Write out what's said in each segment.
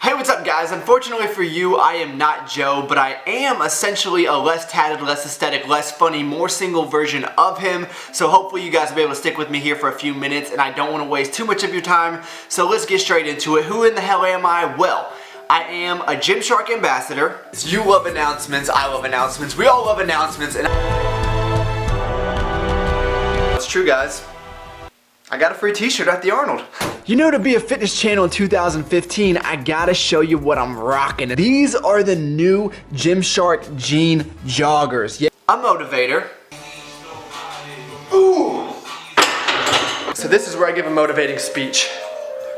Hey, what's up guys? Unfortunately for you, I am not Joe, but I am essentially a less tatted, less aesthetic, less funny, more single version of him. So hopefully you guys will be able to stick with me here for a few minutes, and I don't want to waste too much of your time. So let's get straight into it. Who in the hell am I? Well, I am a Gymshark ambassador. You love announcements, I love announcements, we all love announcements, and it's true guys. I got a free t-shirt at the Arnold. You know, to be a fitness channel in 2015, I gotta show you what I'm rocking. These are the new Gymshark jean joggers. Yeah, a motivator. Ooh. So this is where I give a motivating speech.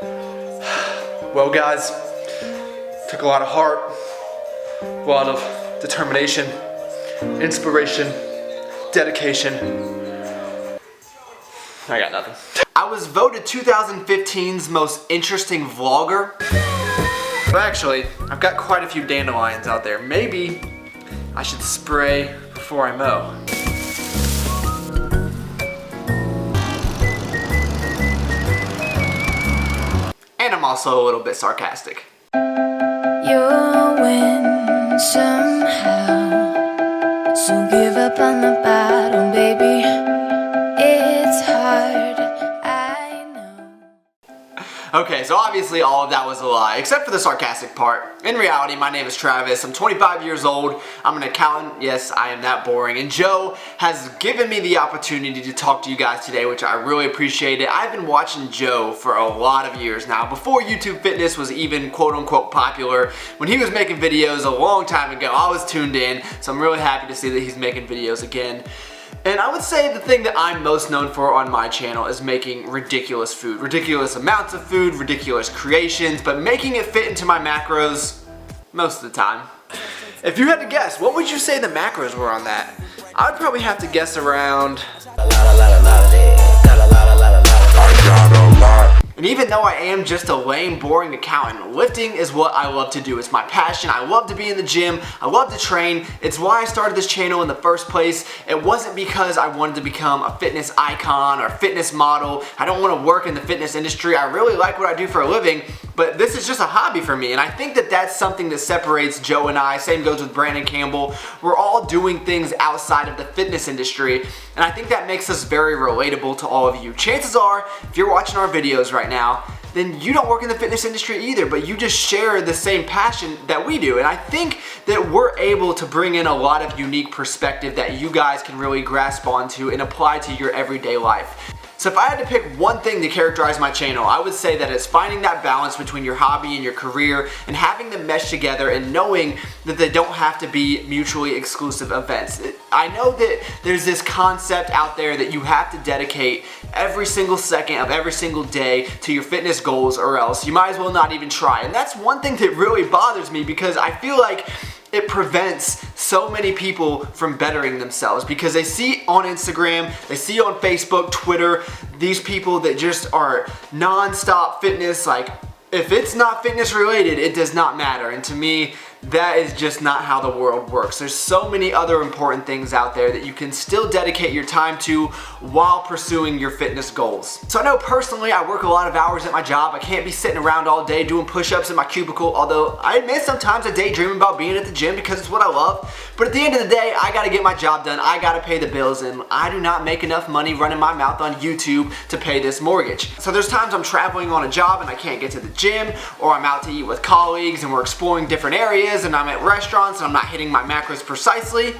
Well guys, took a lot of heart, a lot of determination, inspiration, dedication. I got nothing. I was voted 2015's most interesting vlogger. But actually, I've got quite a few dandelions out there. Maybe I should spray before I mow. And I'm also a little bit sarcastic. You'll win somehow, so give up on the battle, baby. It's hard, I know. Okay, so obviously all of that was a lie, except for the sarcastic part. In reality, my name is Travis, I'm 25 years old, I'm an accountant, yes, I am that boring, and Joe has given me the opportunity to talk to you guys today, which I really appreciate it. I've been watching Joe for a lot of years now, before YouTube Fitness was even quote-unquote popular. When he was making videos a long time ago, I was tuned in, so I'm really happy to see that he's making videos again. And I would say the thing that I'm most known for on my channel is making ridiculous food. Ridiculous amounts of food, ridiculous creations, but making it fit into my macros most of the time. If you had to guess, what would you say the macros were on that? I would probably have to guess around... And even though I am just a lame, boring accountant, lifting is what I love to do. It's my passion. I love to be in the gym. I love to train. It's why I started this channel in the first place. It wasn't because I wanted to become a fitness icon or fitness model. I don't want to work in the fitness industry. I really like what I do for a living, but this is just a hobby for me. And I think that that's something that separates Joe and I. Same goes with Brandon Campbell. We're all doing things outside of the fitness industry, and I think that makes us very relatable to all of you. Chances are, if you're watching our videos right now, then you don't work in the fitness industry either, but you just share the same passion that we do. And I think that we're able to bring in a lot of unique perspective that you guys can really grasp onto and apply to your everyday life. So if I had to pick one thing to characterize my channel, I would say that it's finding that balance between your hobby and your career and having them mesh together and knowing that they don't have to be mutually exclusive events. I know that there's this concept out there that you have to dedicate every single second of every single day to your fitness goals, or else you might as well not even try. And that's one thing that really bothers me, because I feel like it prevents so many people from bettering themselves, because they see on Instagram, they see on Facebook, Twitter, these people that just are non-stop fitness. Like, if it's not fitness related, it does not matter. And to me, that is just not how the world works. There's so many other important things out there that you can still dedicate your time to while pursuing your fitness goals. So I know personally I work a lot of hours at my job. I can't be sitting around all day doing push-ups in my cubicle, although I admit sometimes I daydream about being at the gym because it's what I love. But at the end of the day, I gotta get my job done. I gotta pay the bills, and I do not make enough money running my mouth on YouTube to pay this mortgage. So there's times I'm traveling on a job and I can't get to the gym, or I'm out to eat with colleagues and we're exploring different areas, and I'm at restaurants and I'm not hitting my macros precisely.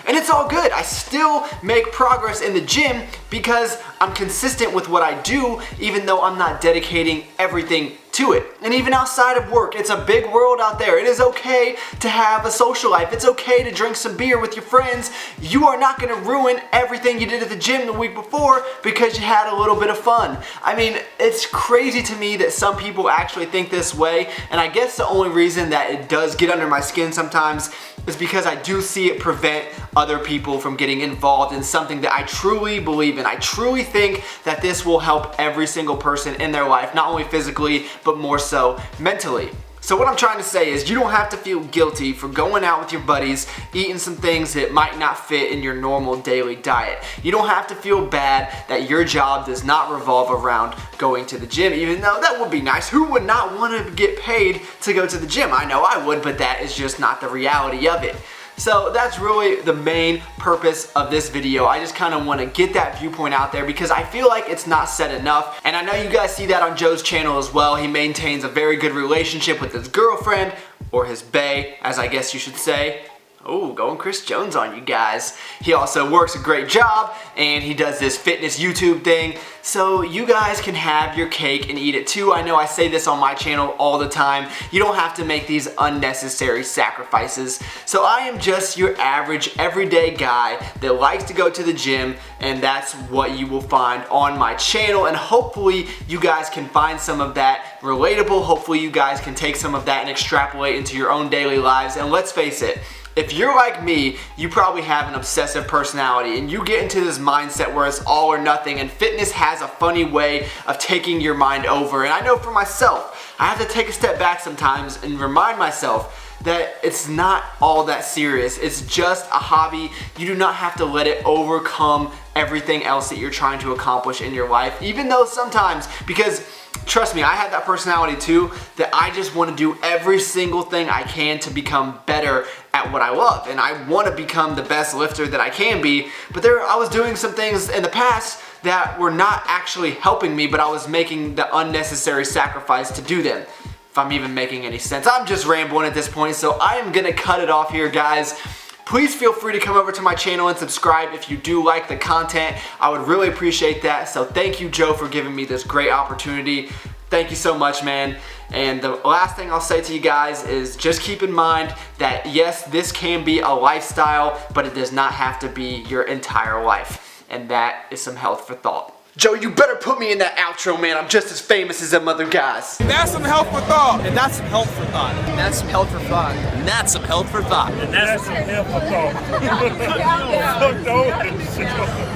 And it's all good. I still make progress in the gym because I'm consistent with what I do, even though I'm not dedicating everything to it. And even outside of work, it's a big world out there. It is okay to have a social life. It's okay to drink some beer with your friends. You are not going to ruin everything you did at the gym the week before because you had a little bit of fun. I mean, it's crazy to me that some people actually think this way, and I guess the only reason that it does get under my skin sometimes is because I do see it prevent other people from getting involved in something that I truly believe in. I truly think that this will help every single person in their life, not only physically, but more so mentally. So what I'm trying to say is you don't have to feel guilty for going out with your buddies, eating some things that might not fit in your normal daily diet. You don't have to feel bad that your job does not revolve around going to the gym, even though that would be nice. Who would not want to get paid to go to the gym? I know I would, but that is just not the reality of it. So that's really the main purpose of this video. I just kind of want to get that viewpoint out there because I feel like it's not said enough. And I know you guys see that on Joe's channel as well. He maintains a very good relationship with his girlfriend, or his bae, as I guess you should say. Oh, going Chris Jones on you guys. He also works a great job and he does this fitness YouTube thing. So you guys can have your cake and eat it too. I know I say this on my channel all the time. You don't have to make these unnecessary sacrifices. So I am just your average everyday guy that likes to go to the gym, and that's what you will find on my channel. And hopefully you guys can find some of that relatable. Hopefully you guys can take some of that and extrapolate into your own daily lives. And let's face it, if you're like me, you probably have an obsessive personality and you get into this mindset where it's all or nothing, and fitness has a funny way of taking your mind over. And I know for myself, I have to take a step back sometimes and remind myself that it's not all that serious. It's just a hobby. You do not have to let it overcome everything else that you're trying to accomplish in your life, even though sometimes, because trust me, I have that personality too, that I just want to do every single thing I can to become better at what I love. And I want to become the best lifter that I can be, but I was doing some things in the past that were not actually helping me, but I was making the unnecessary sacrifice to do them. If I'm even making any sense. I'm just rambling at this point, so I am gonna cut it off here, guys. Please feel free to come over to my channel and subscribe if you do like the content. I would really appreciate that. So thank you, Joe, for giving me this great opportunity. Thank you so much, man. And the last thing I'll say to you guys is just keep in mind that yes, this can be a lifestyle, but it does not have to be your entire life. And that is some health for thought. Joe, you better put me in that outro, man. I'm just as famous as them other guys. And that's some health for thought. And that's some health for thought. And that's some health for thought. And that's some health for thought. And that's some health for thought.